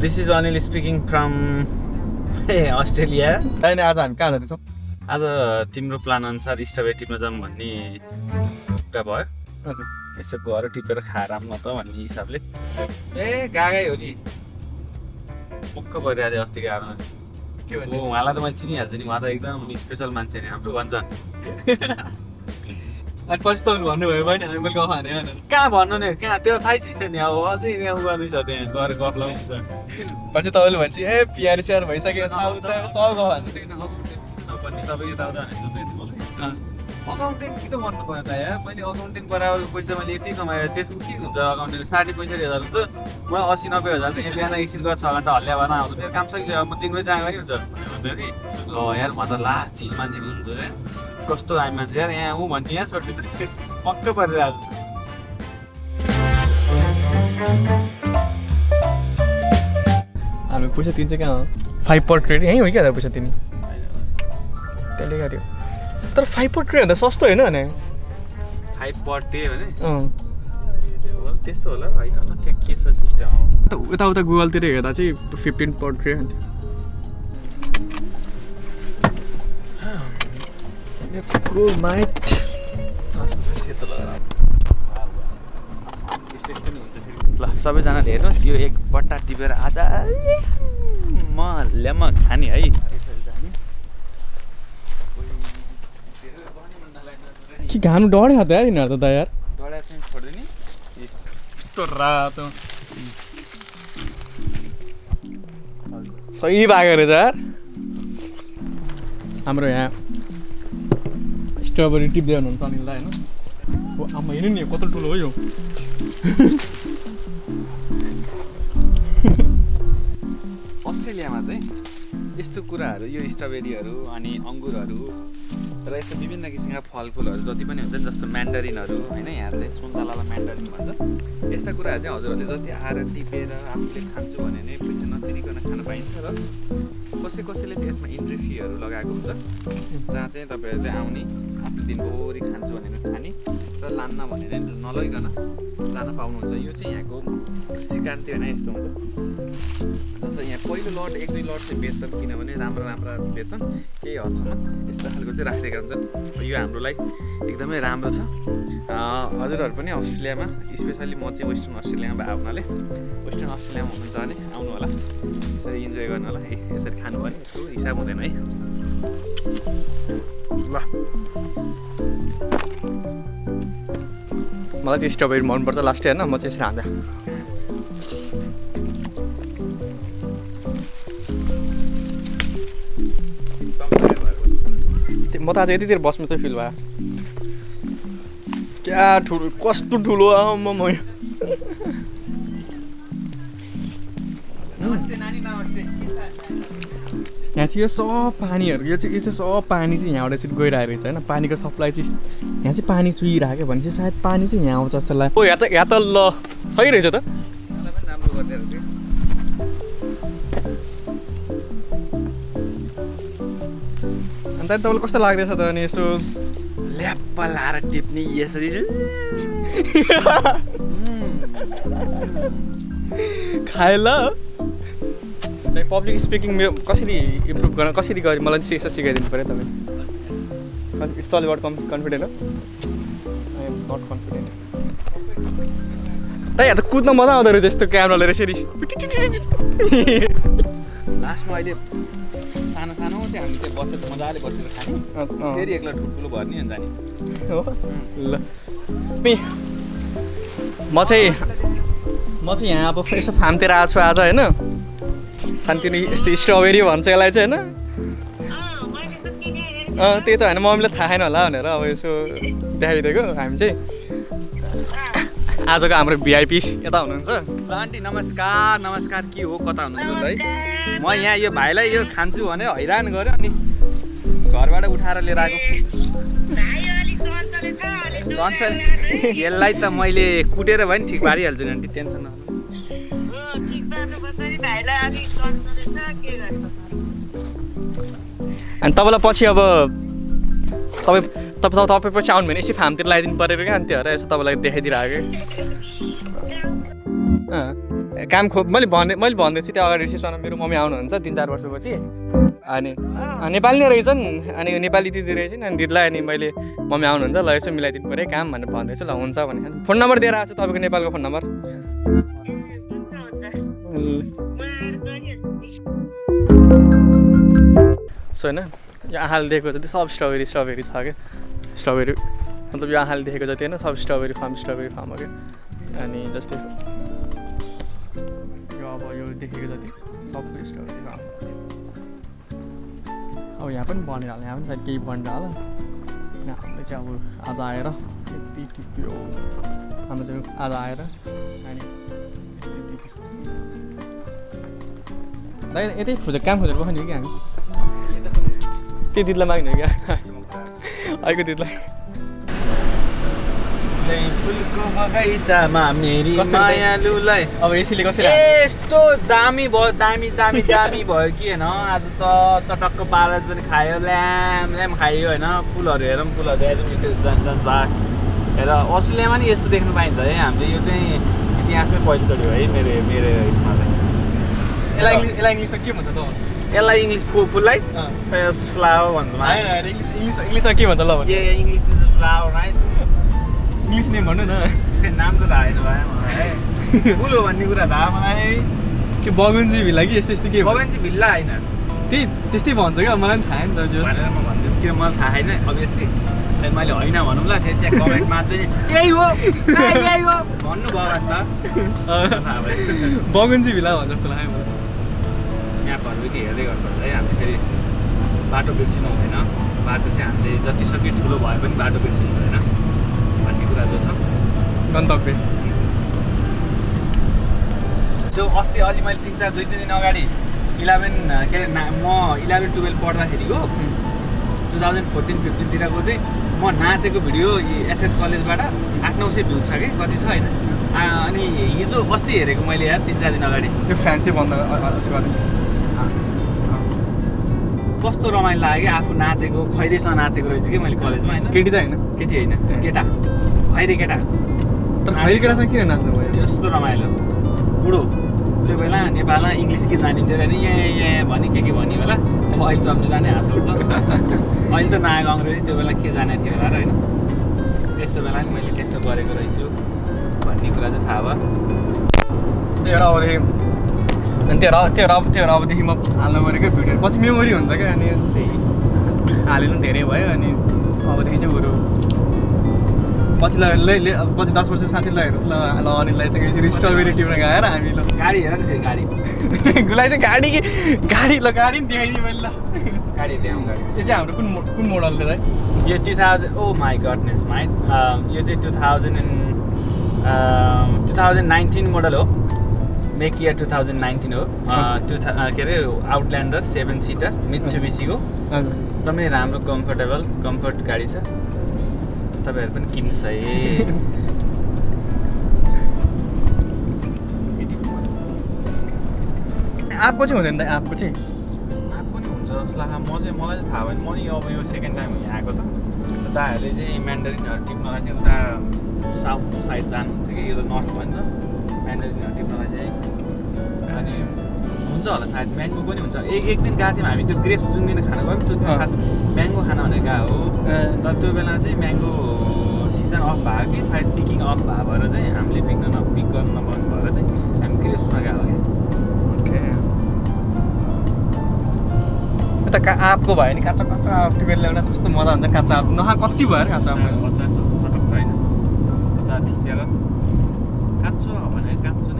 This is Anil speaking from Australia. अहिले आज हामी कहाँ जाँदैछौँ? आज तिम्रो प्लान अनुसार स्ट्रबेरी टिप्न जाऊँ भन्ने कुरा भयो। हजुर यसो गएर टिपेर खाएर आऊँ न त भन्ने हिसाबले। गागै हो नि मुक्क परिहाल्यो अस्ति गएर। उहाँलाई त मैले चिनिहाल्छु नि, उहाँ त एकदम स्पेसल मान्छे नि हाम्रो भन्छ। अनि पछि तपाईँले भन्नुभयो भने हामी मैले गफ हाने भनेर। कहाँ भन्नु नि, कहाँ त्यो थाहै छैन नि। अब अझै यहाँ गर्नु छ त्यहाँ गएर गफ लगाउनु छ। पछि तपाईँले भन्छ ए पिआर सिआर भइसक्यो यताउता सब गफ हान्छ। भन्ने तपाईँ यताउता हाने अकाउन्टेन्ट किन भन्नु पर्यो त यार। मैले अकाउन्टेन्ट बराबरको पैसा मैले यति कमाएर त्यसको के हुन्छ अकाउन्टेन्ट 60-65 हजार हुन्छ। म 80-90 हजार त यहाँ बिहान एकछिन गएर 6 घन्टा हल्ल्या भएर आउँछु। मेरो काम सकिसक्यो, म दिनमै जाँदा पनि हुन्छ भन्यो कि ल यार म त लास्ट चिल मान्छे हुन्छ यार। कस्तो आयो मान्छे यार यहाँ ऊ भन्ने यहाँ छोड्नु त पक्क परिरहेको छ। हामी पैसा तिन्छ कहाँ हो? 5 पर ट्रेड यहीँ हो क्या पैसा तिनी त्यसले गर्यो। तर 5 पर ट्रेड भन्दा सस्तो होइन भने 5 पर डे भने त्यस्तो होला होइन होला। त्यो के छ सिस्टम यताउता गुगलतिर हेर्दा चाहिँ 15 पर ट्रे हुन्थ्यो। Let's go mate. ल सबैजनाले हेर्नुहोस् यो एक बट्टा टिपेर आज म ल्याम खाने है। कि घाम डढ्यो त यार यिनीहरू त यार डढाएर चाहिँ छोड्दैन यस्तो रातो सही भएको रहेछ यार। हाम्रो यहाँ स्ट्रबेरी टिप्दै हुनुहुन्छ अनिललाई होइन। हो आमा हेर्नु नि कत्रो ठुलो हो यो। अस्ट्रेलियामा चाहिँ यस्तो कुराहरू यो स्ट्रबेरीहरू अनि अङ्गुरहरू र यस्तो विभिन्न किसिमका फलफुलहरू जति पनि हुन्छ नि जस्तो म्यान्डरिनहरू होइन यहाँ चाहिँ सुन्तलालाई म्यान्डरिन भन्छ। यस्ता कुराहरू चाहिँ हजुरहरूले जति आएर टिपेर आफूले खान्छु भने नै पैसा नतिरिकन खान पाइन्छ। र कसैले चाहिँ यसमा इन्ट्री फीहरू लगाएको हुन्छ जहाँ चाहिँ तपाईँहरूले आउने आफ्नो दिनभरि खान्छु भनेर खाने र लान्न भनेर नलैकन जान पाउनुहुन्छ। यो चाहिँ यहाँको सिद्धान्त होइन यस्तो हुन्छ। जस्तो यहाँ पहिलो लट 1-2 लट चाहिँ बेच्छन् किनभने राम्रा बेच्छन् केही हदसम्म यस्तो खालको चाहिँ राखिदिएका हुन्छन्। यो हाम्रोलाई एकदमै राम्रो छ। हजुरहरू पनि अस्ट्रेलियामा स्पेसल्ली म चाहिँ वेस्टर्न अस्ट्रेलियामा भएको हुनाले वेस्टर्न अस्ट्रेलियामा हुनुहुन्छ भने आउनु होला, यसरी इन्जोय गर्नु होला। यसरी खानु भने यसको हिसाब हुँदैन है। ल मलाई चाहिँ स्ट्रबेरी मनपर्छ लास्ट होइन। म चाहिँ यसरी हान्दा म त आज यतितिर बस्नु चाहिँ फिल भयो। क्या ठुलो कस्तो ठुलो आमा म यहाँ चाहिँ यो सब पानीहरू यो चाहिँ सब पानी चाहिँ यहाँबाट चाहिँ गइरहेको रहेछ होइन। पानीको सप्लाई चाहिँ यहाँ चाहिँ पानी चुहिरहेको भने चाहिँ सायद पानी चाहिँ यहाँ आउँछ जस्तो लाग्यो। ओ यहाँ त ल सही रहेछ त। अन्त तपाईँलाई कस्तो लाग्दैछ त अनि यसो ल्याप्प लाएर टिप्ने यसरी खाए ल। पब्लिक स्पिकिङ कसरी इम्प्रुभ गर्न कसरी गरे मलाई चाहिँ यसो सिकाइदिनु पऱ्यो तपाईँ। इट्स अल अबाउट कन्फिडेन्ट हो। I am not confident. त यहाँ त कुद्न मजा आउँदो रहेछ यस्तो क्यामेराले यसरी। लास्टमा अहिले सानो चाहिँ हामी त्यो बसेर मजाले बसेर खाने फेरि एक्लै ठुल्ठुलो भर्ने अनि जाने हो। ल म चाहिँ यहाँ अब यसो फार्मतिर आएको छु आज होइन। शान्तिनी यस्तो स्ट्रबेरी भन्छ यसलाई चाहिँ होइन। त्यही त होइन मम्मीलाई थाहा छैन होला भनेर अब यसो देखाइदिएको। हामी चाहिँ आजको हाम्रो भिआइपी यता हुनुहुन्छ। ल आन्टी नमस्कार के हो कता हुनुहुन्छ है। म यहाँ यो भाइलाई यो खान्छु भने हैरान गऱ्यो अनि घरबाट उठाएर लिएर आएको। यसलाई त मैले कुटेर भयो नि ठिक पारिहाल्छु नि आन्टी टेन्सन नलिनु। अनि तपाईँलाई पछि अब तपाईँ पछि आउनु भने यसो फार्मतिर लगाइदिनु पऱ्यो क्या। अनि त्यो भएर यसो तपाईँलाई देखाइदिइरहेको। काम मैले भन्दैछु त्यो अगाडि रिसेप्सनमा मेरो मम्मी आउनुहुन्छ 3-4 वर्षपछि अनि नेपाली नै रहेछन् अनि नेपाली दिदी रहेछन् अनि दिदीलाई अनि मैले मम्मी आउनुहुन्छ ल यसो मिलाइदिनु पऱ्यो काम भनेर भन्दैछु ल हुन्छ भने फोन नम्बर दिएर आएको छु तपाईँको नेपालको फोन नम्बर सो होइन यो आँखाले देखेको जति सब स्ट्रबेरी छ क्या स्ट्रबेरी मतलब यो आँखाले देखेको जति होइन सब स्ट्रबेरी फार्म हो क्या अनि जस्तै यो अब यो देखेको जति सबै स्ट्रबेरी फार्म अब यहाँ पनि बनेर होला यहाँ पनि सायद केही बनेर होला हामीले चाहिँ अब आज आएर यति टिप्यो हाम्रो चाहिँ आज आएर अनि यतै काम खोजेर बस्ने कि हामी के दिदीलाई माग्ने हो क्या अहिलेको दिदीलाई फुलको बगैँचामा मेरी मायालुलाई अब यसैले कसरी यस्तो दामी भयो दामी भयो कि होइन आज त चटक्क पारा चाहिँ खायो ल्याम खायो होइन फुलहरू हेरौँ फुलहरू जान्छ हेर अस्ट्रेलियामा नि यस्तो देख्नु पाइन्छ है हामीले यो चाहिँ इतिहासमै पहिलोचोटि हो है मेरो यसमा चाहिँ यसलाई इङ्ग्लिसमा के भन्छ त यसलाई इङ्ग्लिस फुललाई फ्लावर भन्छ इङ्ग्लिसमा के भन्छ ल English is flower right English name भन्नु न नाम त थाहा छैन भाइ मलाई फुल हो भन्ने कुरा थाहा मलाई के बगुन्जी भिल्ला कि यस्तो के बगैँची भिल्ला होइन त्यस्तै भन्छ क्या मलाई पनि थाहा नि त भनेर म भन्दिनँ किन मलाई थाहा छैन अभियसली मैले होइन भनौँ ल त्यहाँ कमेन्टमा चाहिँ यही हो भन्नुभयो भने त थाहा भयो बगुन्जी भिल्ला भन्छ जस्तो लाग्यो मलाई म्यापहरू के हेर्दै गर्नुपर्छ है हामीले फेरि बाटो बिर्सिनु हुँदैन बाटो चाहिँ हामीले जति सक्यो ठुलो भए पनि बाटो बिर्सिनु हुँदैन भन्ने कुरा जो छ गन्तव्य जो अस्ति अलि मैले 2-3 दिन अगाडि 11 के अरे म 11-12 पढ्दाखेरिको 2014-15 तिरको चाहिँ म नाचेको भिडियो एसएस कलेजबाट 800-900 भ्यू छ कि कति छ होइन अनि हिजो अस्ति हेरेको मैले यार 3-4 दिन अगाडि यो फ्यान चाहिँ बन्द कस्तो रमाइलो लाग्यो कि आफू नाचेको खैरेसँग नाचेको रहेछु कि मैले कलेजमा होइन केटी त होइन केटी होइन केटा खैरे केटा तर खैरे केटासँग किन नाच्नु भयो त्यस्तो रमाइलो बुढो त्यो बेला नेपालमा इङ्ग्लिस के जानिन्थ्यो अरे यहाँ भनी के भन्यो होला अब अहिले चम्नु जाने हाँसो उठ्छ अहिले त नआएको अङ्ग्रेजी त्यो बेला के जाने थियो होला र होइन त्यस्तो बेला नि मैले त्यस्तो गरेको रहेछु भन्ने कुरा चाहिँ थाहा भयो त्यो अबदेखि म हाल्नु परेको भिडियो पछि मेमोरी हुन्छ क्या अनि त्यही हालेर धेरै भयो अनि अबदेखि चाहिँ बरु पछि पछि 10 वर्ष साथी लगेर ल अनिललाई चाहिँ यसरी स्ट्रबेरी टिप्न गएर हामी ल गाडी हेर नि फेरि गाडी गुलाई चाहिँ गाडी ल गाडी नि देखाइदिएँ मैले ल गाडी देखाउँ गाडी यो चाहिँ हाम्रो कुन मोडलले चाहिँ यो 2000 ओ माई गडनेस माइ यो चाहिँ 2019 मोडल हो मेक इयर 2019 हो के अरे आउटल्यान्डर 7 सिटर मित्सुबिसीको एकदमै राम्रो कम्फर्ट गाडी छ तपाईँहरू पनि किन्नुहोस् है आपको चाहिँ हुँदैन त आपको चाहिँ आएको नि हुन्छ जस्तो लाग्छ मलाई चाहिँ थाहा भएन म नि अब यो सेकेन्ड टाइम हो यहाँ आएको त दाहरूले चाहिँ म्यान्डरिनहरू टिप्नलाई चाहिँ उता साउथ साइड जानुहुन्थ्यो कि यो त नर्थ भन्छ म्यान्डरिनहरू टिप्नलाई चाहिँ अनि हुन्छ होला सायद म्याङ्गो पनि हुन्छ एक दिन गएको थियौँ हामी त्यो ग्रेप्स जुन दिन खाना गयौँ त्यो दिन खास म्याङ्गो खाना भनेर गएको हो तर त्यो बेला चाहिँ म्याङ्गो सिजन अफ भएको कि सायद पिकिङ अफ भएको भएर चाहिँ हामीले पिक गर्न नपाउनु भएर चाहिँ हामी ग्रेप्समा गएको क्या यता आँपको भयो नि काँचो आँप टिपेर ल्याउँदा कस्तो मजा हुन्छ काँचो आँप नखा कति भयो अरे काँचो आँप चटक्क होइन थिचेर काँचो भने काँचो